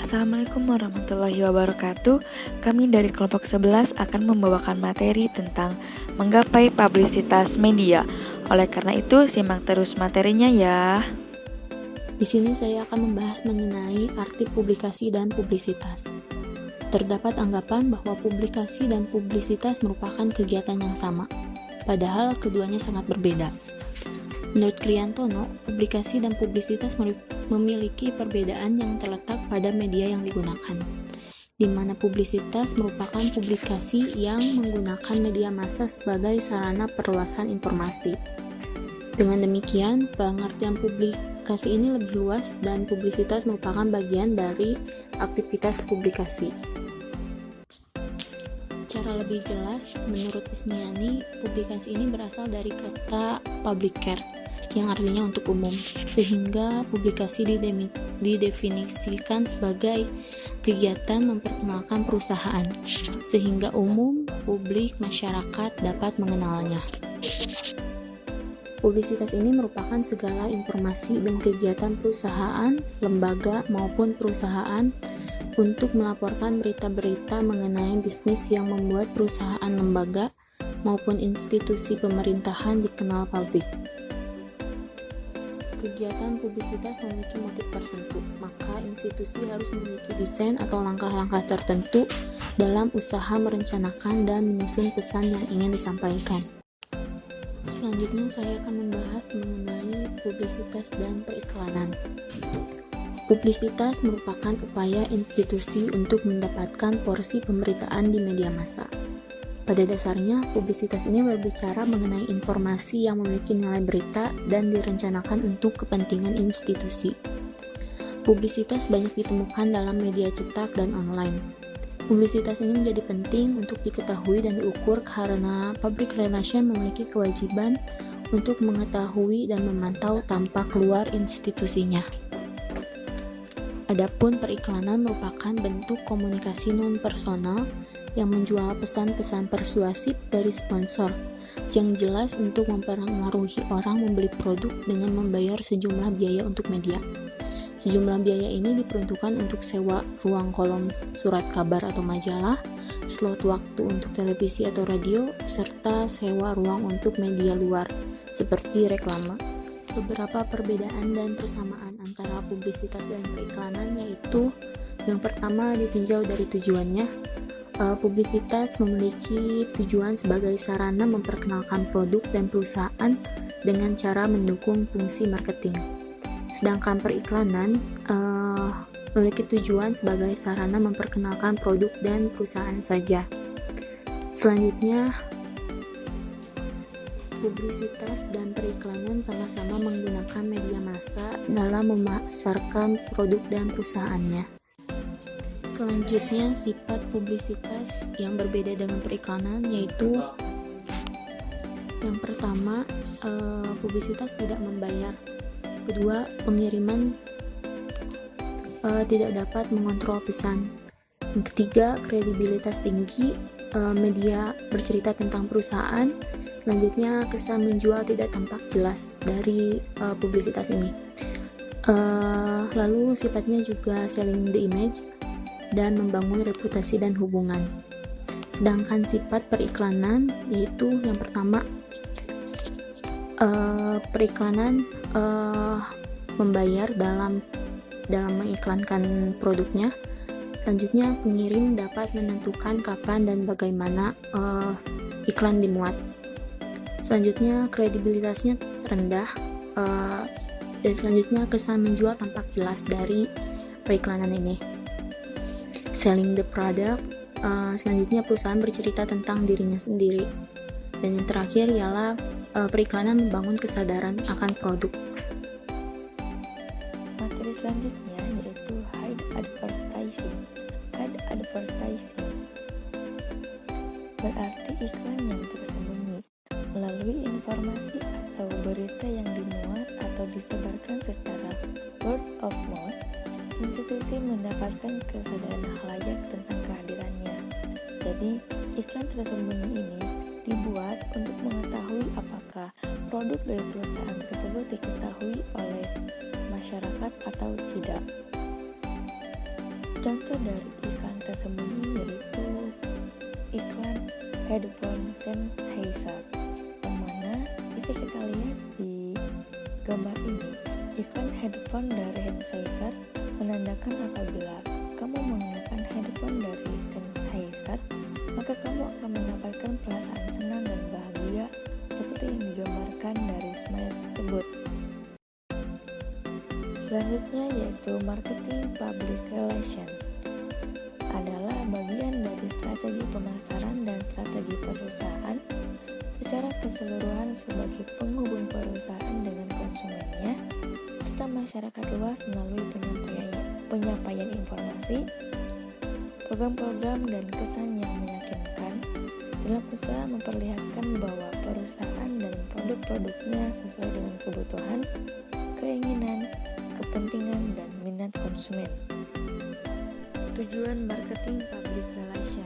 Assalamualaikum warahmatullahi wabarakatuh. Kami dari kelompok 11 akan membawakan materi tentang menggapai publisitas media. Oleh karena itu, simak terus materinya ya. Di sini saya akan membahas mengenai arti publikasi dan publisitas. Terdapat anggapan bahwa publikasi dan publisitas merupakan kegiatan yang sama, padahal keduanya sangat berbeda. Menurut Kriyantono, publikasi dan publisitas memiliki perbedaan yang terletak pada media yang digunakan, di mana publisitas merupakan publikasi yang menggunakan media massa sebagai sarana perluasan informasi. Dengan demikian, pengertian publikasi ini lebih luas dan publisitas merupakan bagian dari aktivitas publikasi. Secara lebih jelas, menurut Ismiani, publikasi ini berasal dari kata publicare, yang artinya untuk umum, sehingga publikasi didefinisikan sebagai kegiatan memperkenalkan perusahaan, sehingga umum, publik, masyarakat dapat mengenalnya. Publisitas ini merupakan segala informasi dan kegiatan perusahaan, lembaga, maupun perusahaan untuk melaporkan berita-berita mengenai bisnis yang membuat perusahaan, lembaga, maupun institusi pemerintahan dikenal publik. Kegiatan publisitas memiliki motif tertentu, maka institusi harus memiliki desain atau langkah-langkah tertentu dalam usaha merencanakan dan menyusun pesan yang ingin disampaikan. Selanjutnya saya akan membahas mengenai publisitas dan periklanan. Publisitas merupakan upaya institusi untuk mendapatkan porsi pemberitaan di media massa. Pada dasarnya, publisitas ini berbicara mengenai informasi yang memiliki nilai berita dan direncanakan untuk kepentingan institusi. Publisitas banyak ditemukan dalam media cetak dan online. Publisitas ini menjadi penting untuk diketahui dan diukur karena public relation memiliki kewajiban untuk mengetahui dan memantau tampak luar institusinya. Adapun periklanan merupakan bentuk komunikasi non-personal yang menjual pesan-pesan persuasif dari sponsor yang jelas untuk mempengaruhi orang membeli produk dengan membayar sejumlah biaya untuk media. Sejumlah biaya ini diperuntukkan untuk sewa ruang kolom surat kabar atau majalah, slot waktu untuk televisi atau radio, serta sewa ruang untuk media luar seperti reklame. Beberapa perbedaan dan persamaan antara publisitas dan periklanan yaitu yang pertama ditinjau dari tujuannya. Publisitas memiliki tujuan sebagai sarana memperkenalkan produk dan perusahaan dengan cara mendukung fungsi marketing. Sedangkan periklanan memiliki tujuan sebagai sarana memperkenalkan produk dan perusahaan saja. Selanjutnya, publisitas dan periklanan sama-sama menggunakan media massa dalam memasarkan produk dan perusahaannya. Selanjutnya, sifat publisitas yang berbeda dengan periklanan yaitu yang pertama, publisitas tidak membayar. Kedua, pengiriman tidak dapat mengontrol pesan. Yang ketiga, kredibilitas tinggi, media bercerita tentang perusahaan. Selanjutnya, kesan menjual tidak tampak jelas dari publisitas ini. Lalu sifatnya juga selling the image dan membangun reputasi dan hubungan. Sedangkan sifat periklanan yaitu yang pertama, periklanan membayar dalam mengiklankan produknya. Selanjutnya, pengirim dapat menentukan kapan dan bagaimana iklan dimuat. Selanjutnya, kredibilitasnya rendah, dan selanjutnya kesan menjual tampak jelas dari periklanan ini. Selling the product, selanjutnya perusahaan bercerita tentang dirinya sendiri. Dan yang terakhir ialah periklanan membangun kesadaran akan produk. Materi selanjutnya yaitu hide advertising. Hide advertising berarti iklan yang tersembunyi. Melalui informasi atau berita yang dimuat atau disebarkan secara word of mouth, institusi mendapatkan kesadaran halayak tentang kehadirannya. Jadi, iklan tersembunyi ini dibuat untuk mengetahui apakah produk dari perusahaan tersebut diketahui oleh masyarakat atau tidak. Contoh dari iklan tersembunyi yaitu iklan headphone Sennheiser, yang mana bisa kita lihat di gambar ini. Iklan headphone dari Sennheiser menandakan apabila kamu menggunakan headphone dari Sennheiser, maka kamu akan mendapatkan perasaan senang dan bahagia seperti yang digambarkan dari smile tersebut. Selanjutnya yaitu marketing public relation, adalah bagian dari strategi pemasaran dan strategi perusahaan secara keseluruhan sebagai penghubung perusahaan dengan konsumennya serta masyarakat luas melalui penyampaian informasi, program-program dan kesan yang meyakinkan dalam usaha memperlihatkan bahwa perusahaan dan produk-produknya sesuai dengan kebutuhan, keinginan, kepentingan, dan minat konsumen. Tujuan marketing public relation.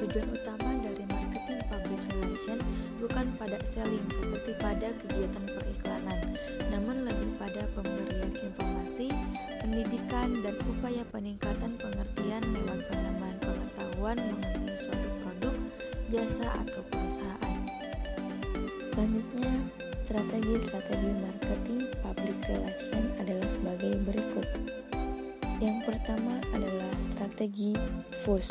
Tujuan utama dari marketing public relation bukan pada selling seperti pada kegiatan periklanan, namun lebih pada pemberian informasi, pendidikan, dan upaya peningkatan pengertian lewat penambahan pengetahuan mengenai suatu produk, jasa, atau perusahaan. Selanjutnya, strategi marketing public relation adalah sebagai berikut. Yang pertama adalah strategi push.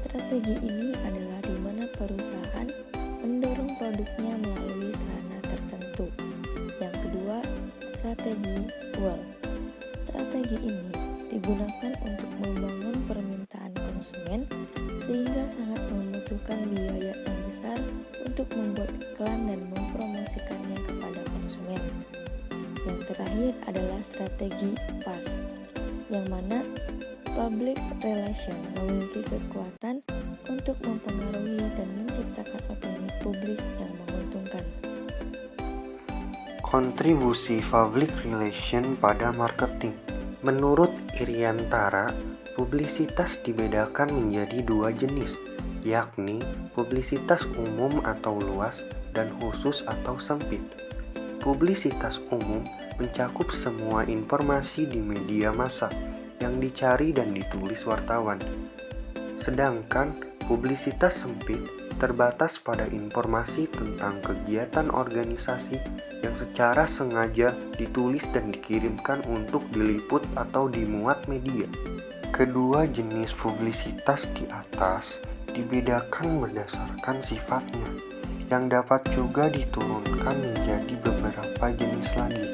Strategi ini adalah di mana perusahaan mendorong produknya melalui sarana tertentu. Yang kedua, strategi pull. Strategi ini digunakan untuk membangun permintaan konsumen sehingga sangat membutuhkan biaya yang besar untuk membuat iklan dan mempromosikannya kepada konsumen. Yang terakhir adalah strategi PAS, yang mana public relation memiliki kekuatan untuk mempengaruhi dan menciptakan opini publik yang menguntungkan. Kontribusi public relation pada marketing. Menurut Iriantara, publisitas dibedakan menjadi dua jenis, yakni publisitas umum atau luas dan khusus atau sempit. Publisitas umum mencakup semua informasi di media massa yang dicari dan ditulis wartawan. Sedangkan publisitas sempit terbatas pada informasi tentang kegiatan organisasi yang secara sengaja ditulis dan dikirimkan untuk diliput atau dimuat media. Kedua jenis publisitas di atas dibedakan berdasarkan sifatnya, yang dapat juga diturunkan menjadi beberapa jenis lagi.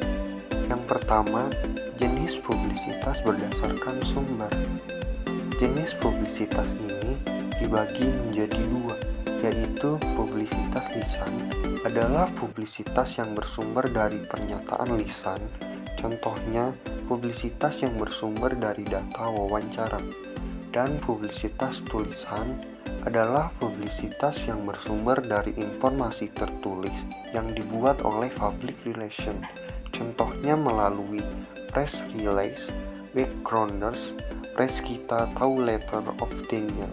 Yang pertama, jenis publisitas berdasarkan sumber. Jenis publisitas ini dibagi menjadi dua, yaitu publisitas lisan adalah publisitas yang bersumber dari pernyataan lisan. Contohnya, publisitas yang bersumber dari data wawancara. Dan publisitas tulisan adalah publisitas yang bersumber dari informasi tertulis yang dibuat oleh public relation. Contohnya melalui press release, backgrounders, press kita atau letter of Daniel.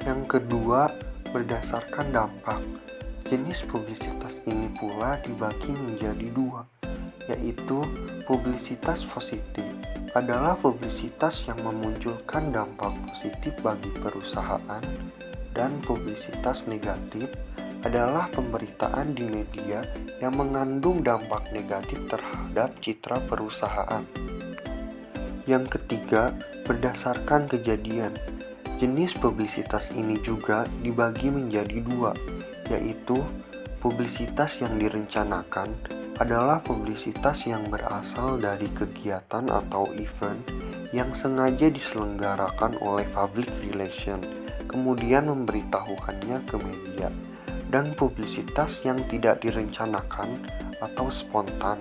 Yang kedua, berdasarkan dampak. Jenis publisitas ini pula dibagi menjadi dua, yaitu publisitas positif adalah publisitas yang memunculkan dampak positif bagi perusahaan, dan publisitas negatif adalah pemberitaan di media yang mengandung dampak negatif terhadap citra perusahaan. Yang ketiga, berdasarkan kejadian. Jenis publisitas ini juga dibagi menjadi dua, yaitu publisitas yang direncanakan adalah publisitas yang berasal dari kegiatan atau event yang sengaja diselenggarakan oleh public relation, kemudian memberitahukannya ke media. Dan publisitas yang tidak direncanakan atau spontan,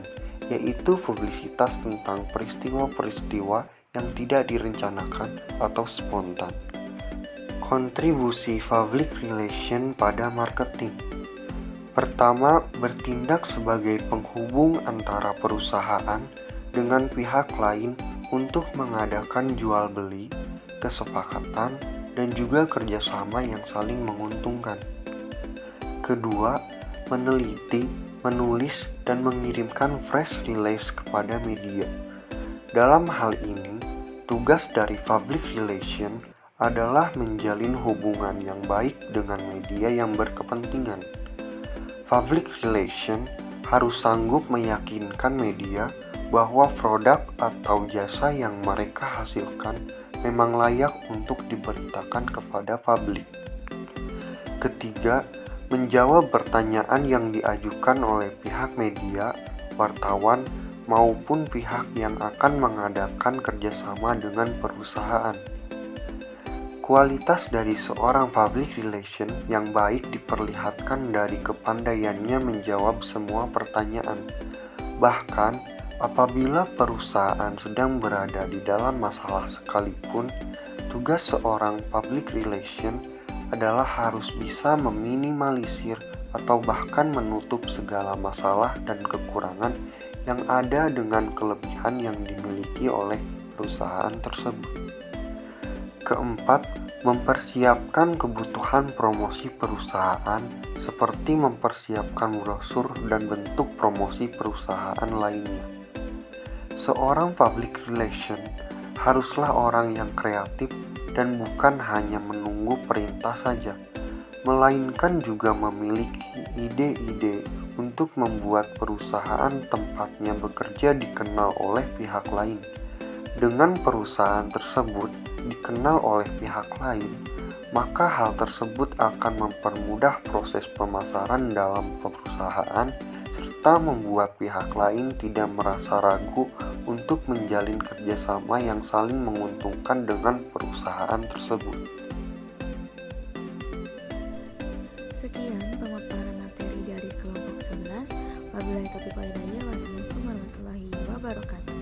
yaitu publisitas tentang peristiwa-peristiwa yang tidak direncanakan atau spontan. Kontribusi public relation pada marketing. Pertama, bertindak sebagai penghubung antara perusahaan dengan pihak lain untuk mengadakan jual beli, kesepakatan, dan juga kerjasama yang saling menguntungkan. Kedua, meneliti, menulis, dan mengirimkan press release kepada media. Dalam hal ini, tugas dari public relation adalah menjalin hubungan yang baik dengan media yang berkepentingan. Public relation harus sanggup meyakinkan media bahwa produk atau jasa yang mereka hasilkan memang layak untuk diberitakan kepada publik. Ketiga, menjawab pertanyaan yang diajukan oleh pihak media, wartawan, maupun pihak yang akan mengadakan kerjasama dengan perusahaan. Kualitas dari seorang public relation yang baik diperlihatkan dari kepandaiannya menjawab semua pertanyaan. Bahkan, apabila perusahaan sedang berada di dalam masalah sekalipun, tugas seorang public relation adalah harus bisa meminimalisir atau bahkan menutup segala masalah dan kekurangan yang ada dengan kelebihan yang dimiliki oleh perusahaan tersebut. Keempat, mempersiapkan kebutuhan promosi perusahaan seperti mempersiapkan brosur dan bentuk promosi perusahaan lainnya. Seorang public relation haruslah orang yang kreatif dan bukan hanya menunggu perintah saja, melainkan juga memiliki ide-ide untuk membuat perusahaan tempatnya bekerja dikenal oleh pihak lain. Dengan perusahaan tersebut dikenal oleh pihak lain, maka hal tersebut akan mempermudah proses pemasaran dalam perusahaan serta membuat pihak lain tidak merasa ragu untuk menjalin kerjasama yang saling menguntungkan dengan perusahaan tersebut. Sekian pemaparan materi dari kelompok 11. Wabillahi taufiq wal hidayah. Wassalamualaikum warahmatullahi wabarakatuh.